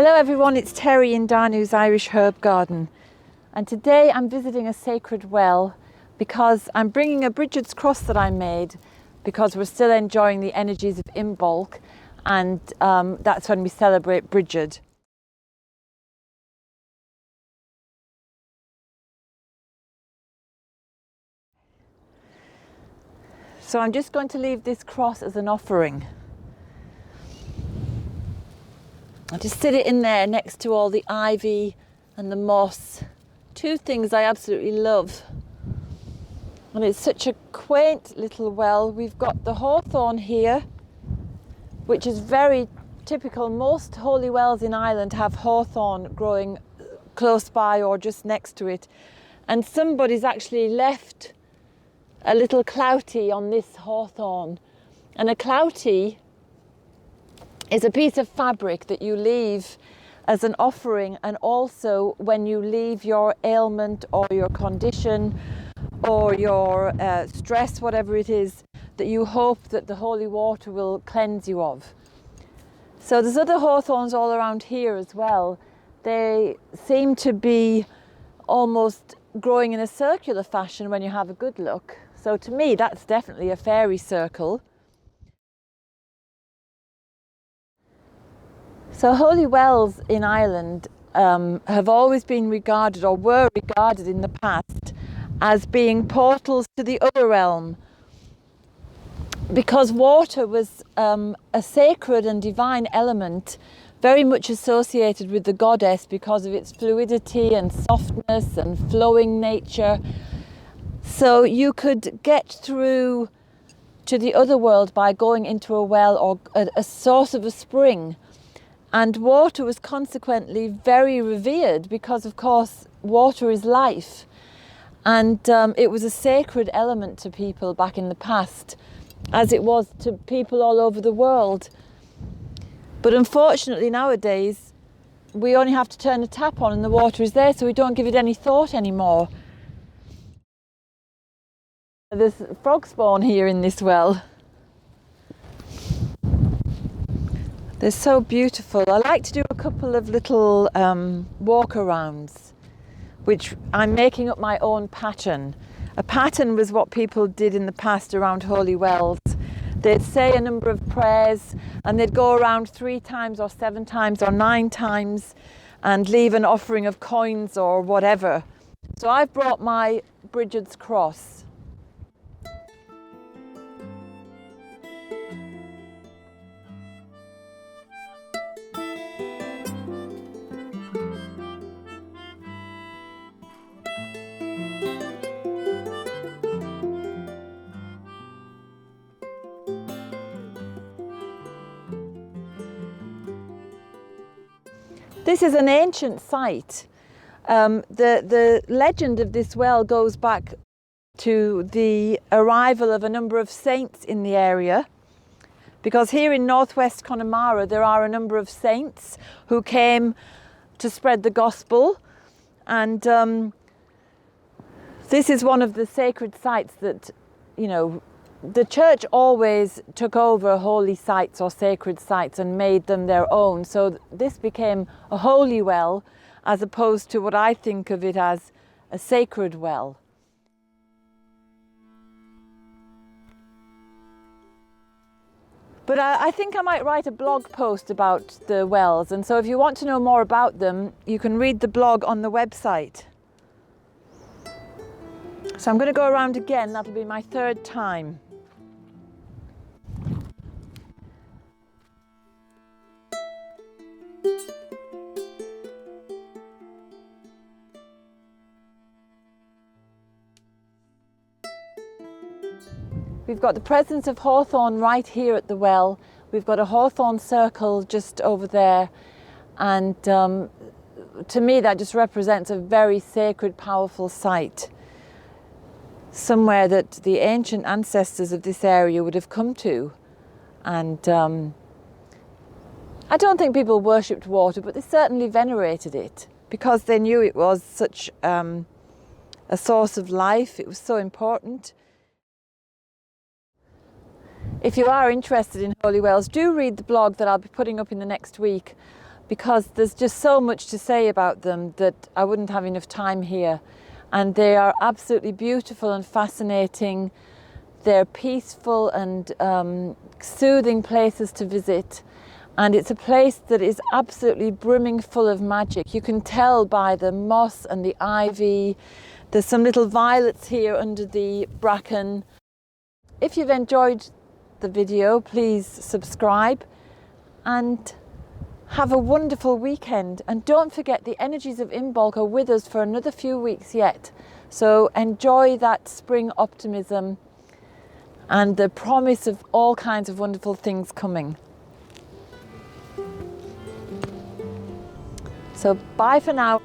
Hello everyone, it's Terri in Danu's Irish Herb Garden, and today I'm visiting a sacred well because I'm bringing a Bridget's cross that I made because we're still enjoying the energies of Imbolc, and that's when we celebrate Bridget. So I'm just going to leave this cross as an offering. I'll just sit it in there next to all the ivy and the moss. Two things I absolutely love. And it's such a quaint little well. We've got the hawthorn here, which is very typical. Most holy wells in Ireland have hawthorn growing close by or just next to it. And somebody's actually left a little cloutie on this hawthorn. And a cloutie is a piece of fabric that you leave as an offering, and also when you leave your ailment or your condition or your stress, whatever it is, that you hope that the holy water will cleanse you of. So there's other hawthorns all around here as well. They seem to be almost growing in a circular fashion when you have a good look. So to me, that's definitely a fairy circle. So holy wells in Ireland have always been regarded, or were regarded in the past, as being portals to the other realm, because water was a sacred and divine element, very much associated with the goddess because of its fluidity and softness and flowing nature. So you could get through to the other world by going into a well or a source of a spring. And water was consequently very revered because, of course, water is life. And it was a sacred element to people back in the past, as it was to people all over the world. But unfortunately nowadays, we only have to turn a tap on and the water is there, so we don't give it any thought anymore. There's frog spawn here in this well. They're so beautiful. I like to do a couple of little walk-arounds, which I'm making up my own pattern. A pattern was what people did in the past around holy wells. They'd say a number of prayers and they'd go around 3 times or 7 times or 9 times and leave an offering of coins or whatever. So I've brought my Bridget's cross. This is an ancient site. The legend of this well goes back to the arrival of a number of saints in the area, because here in northwest Connemara there are a number of saints who came to spread the gospel, and this is one of the sacred sites that, you know, the church always took over holy sites or sacred sites and made them their own. So this became a holy well as opposed to what I think of it as a sacred well. But I think I might write a blog post about the wells, and so if you want to know more about them, you can read the blog on the website. So I'm going to go around again. That'll be my 3rd time. We've got the presence of hawthorn right here at the well. We've got a hawthorn circle just over there. And to me, that just represents a very sacred, powerful site. Somewhere that the ancient ancestors of this area would have come to. And I don't think people worshipped water, but they certainly venerated it because they knew it was such a source of life. It was so important. If you are interested in holy wells, do read the blog that I'll be putting up in the next week. because there's just so much to say about them that I wouldn't have enough time here. And they are absolutely beautiful and fascinating. They're peaceful and soothing places to visit. And it's a place that is absolutely brimming full of magic. You can tell by the moss and the ivy. There's some little violets here under the bracken. If you've enjoyed the video, please subscribe and have a wonderful weekend. And don't forget, the energies of Imbolc are with us for another few weeks yet. So enjoy that spring optimism and the promise of all kinds of wonderful things coming. So bye for now.